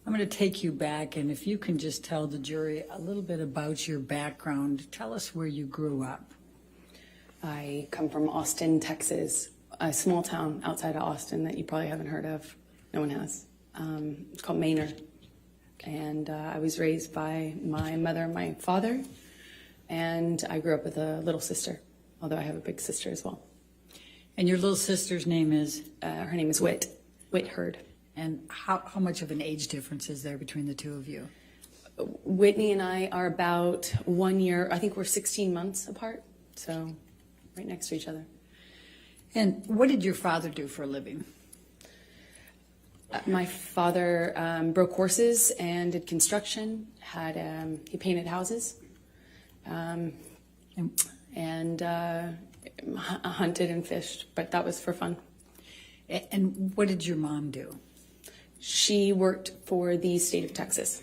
I'm going to take you back, and if you can just tell the jury a little bit about your background. Tell us where you grew up. I come from Austin, Texas, a small town outside of Austin that you probably haven't heard of. No one has. It's called Maynard. And I was raised by my mother and my father, and I grew up with a little sister, although I have a big sister as well. And your little sister's name is? Her name is Whit Hurd. And how much of an age difference is there between the two of you? Whitney and I are about 1 year, I think we're 16 months apart, so right next to each other. And what did your father do for a living? My father broke horses and did construction. He painted houses, and hunted and fished. But that was for fun. And what did your mom do? She worked for the state of Texas.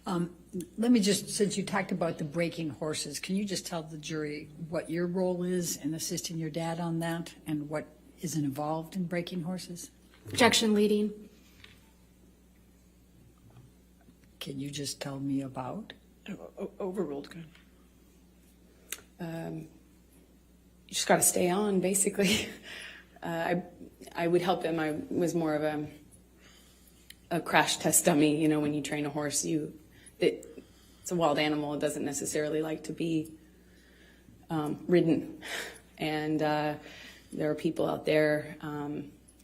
Let me just, since you talked about the breaking horses, can you just tell the jury what your role is in assisting your dad on that, and what is involved in breaking horses? Objection leading. Can you just tell me about? Overruled. Good. You just got to stay on, basically. I would help him. I was more of a crash test dummy. You know, when you train a horse, it's a wild animal. It doesn't necessarily like to be ridden. And there are people out there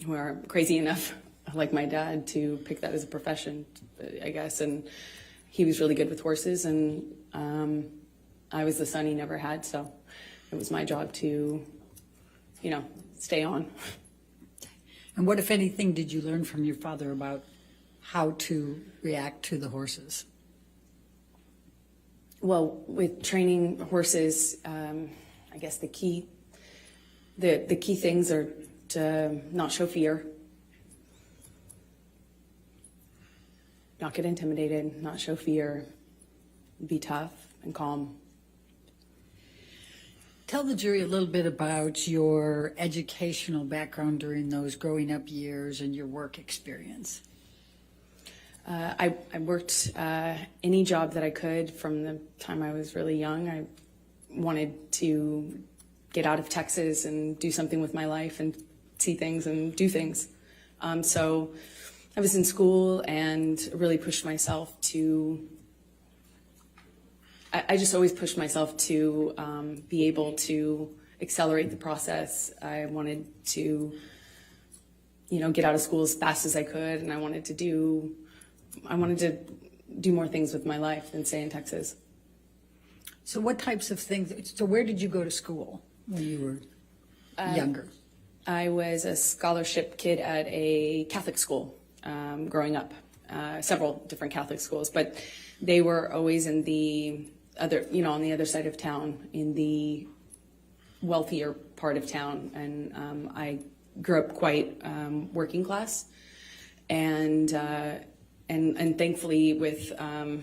who are crazy enough, like my dad, to pick that as a profession, I guess. And he was really good with horses, and I was the son he never had, so it was my job to, stay on. And what, if anything, did you learn from your father about how to react to the horses? Well, with training horses, I guess the key things are to not show fear, not get intimidated, not show fear, be tough and calm. Tell the jury a little bit about your educational background during those growing up years and your work experience. I worked any job that I could from the time I was really young. I wanted to get out of Texas and do something with my life and see things and do things. So I was in school and really pushed myself to, I just always pushed myself to be able to accelerate the process. I wanted to, get out of school as fast as I could, and I wanted to do more things with my life than stay in Texas. So what types of things, so where did you go to school when you were younger? I was a scholarship kid at a Catholic school growing up, several different Catholic schools, but they were always in the other, on the other side of town, in the wealthier part of town. And I grew up quite working class, and thankfully with, as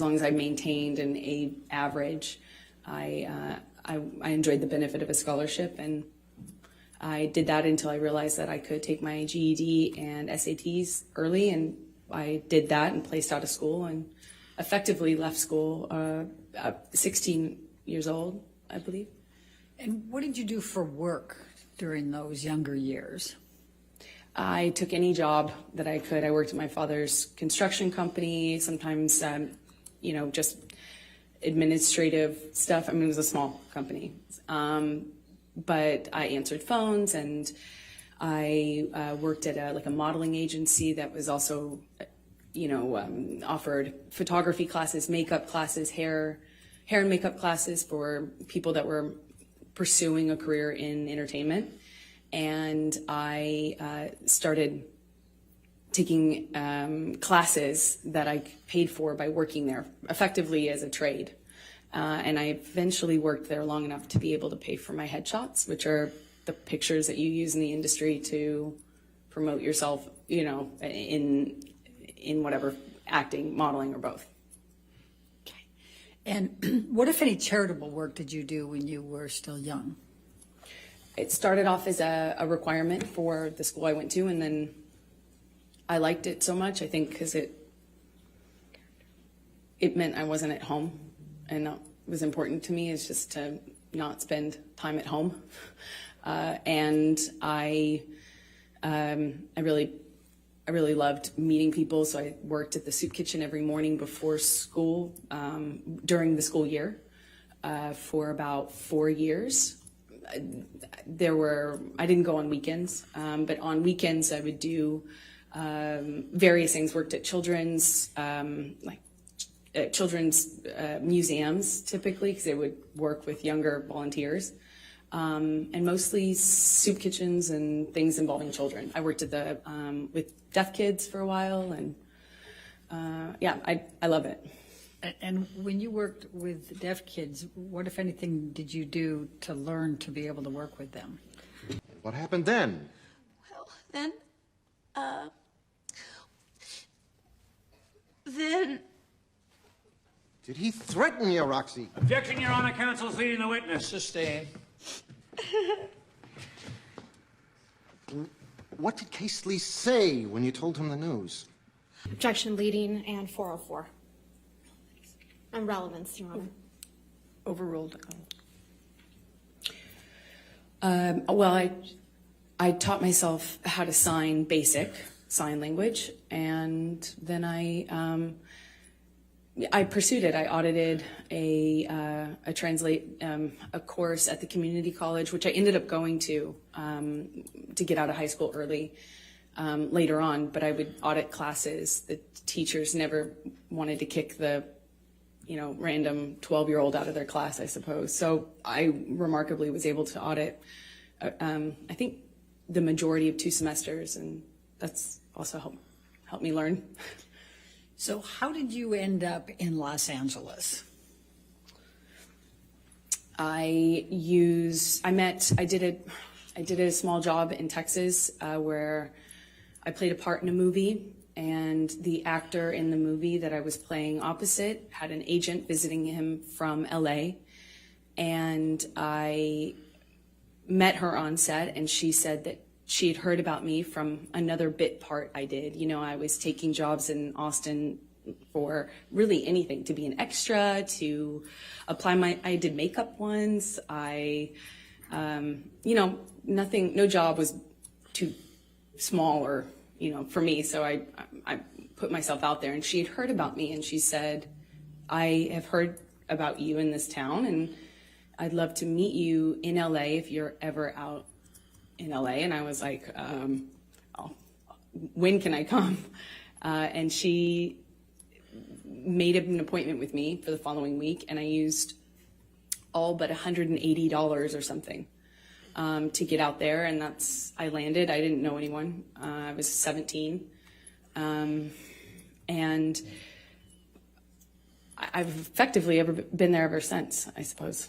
long as I maintained an A average, I enjoyed the benefit of a scholarship, and I did that until I realized that I could take my GED and SATs early, and I did that and placed out of school and effectively left school at 16 years old, I believe. And what did you do for work during those younger years? I took any job that I could. I worked at my father's construction company, sometimes, just administrative stuff. I mean, it was a small company. But I answered phones, and I worked at a modeling agency that was also, offered photography classes, makeup classes, hair and makeup classes for people that were pursuing a career in entertainment. And I started taking classes that I paid for by working there, effectively as a trade. And I eventually worked there long enough to be able to pay for my headshots, which are the pictures that you use in the industry to promote yourself, in whatever, acting, modeling, or both. Okay. And what, if any, charitable work did you do when you were still young? It started off as a requirement for the school I went to, and then I liked it so much, I think, because it meant I wasn't at home, and that was important to me, is just to not spend time at home. And I really loved meeting people, so I worked at the soup kitchen every morning before school, during the school year, for about 4 years. I didn't go on weekends, but on weekends I would do various things. Worked at children's museums, typically, because they would work with younger volunteers, and mostly soup kitchens and things involving children. I worked at with deaf kids for a while, and yeah, I love it. And when you worked with deaf kids, what, if anything, did you do to learn to be able to work with them? What happened then? Well, then. Did he threaten you, Roxy? Objection, Your Honor. Counsel's leading the witness. Sustained. What did Casely say when you told him the news? Objection leading and 404. And relevance, Your Honor. Overruled. Well, I taught myself how to sign basic sign language, and then I pursued it. I audited a course at the community college, which I ended up going to get out of high school early later on. But I would audit classes. The teachers never wanted to kick the random 12-year-old out of their class, I suppose. So I remarkably was able to audit, I think, the majority of 2 semesters, and that's also helped me learn. So how did you end up in Los Angeles? I did a small job in Texas where I played a part in a movie, and the actor in the movie that I was playing opposite had an agent visiting him from LA, and I met her on set, and she said that she had heard about me from another bit part I did. I was taking jobs in Austin for really anything, to be an extra, to apply I did makeup once. Nothing, no job was too small or, for me. So I put myself out there, and she had heard about me, and she said, I have heard about you in this town, and I'd love to meet you in LA if you're ever out in LA. And I was like, when can I come? And she made an appointment with me for the following week, and I used all but $180 or something to get out there, and I landed. I didn't know anyone. I was 17, and I've effectively been there ever since, I suppose.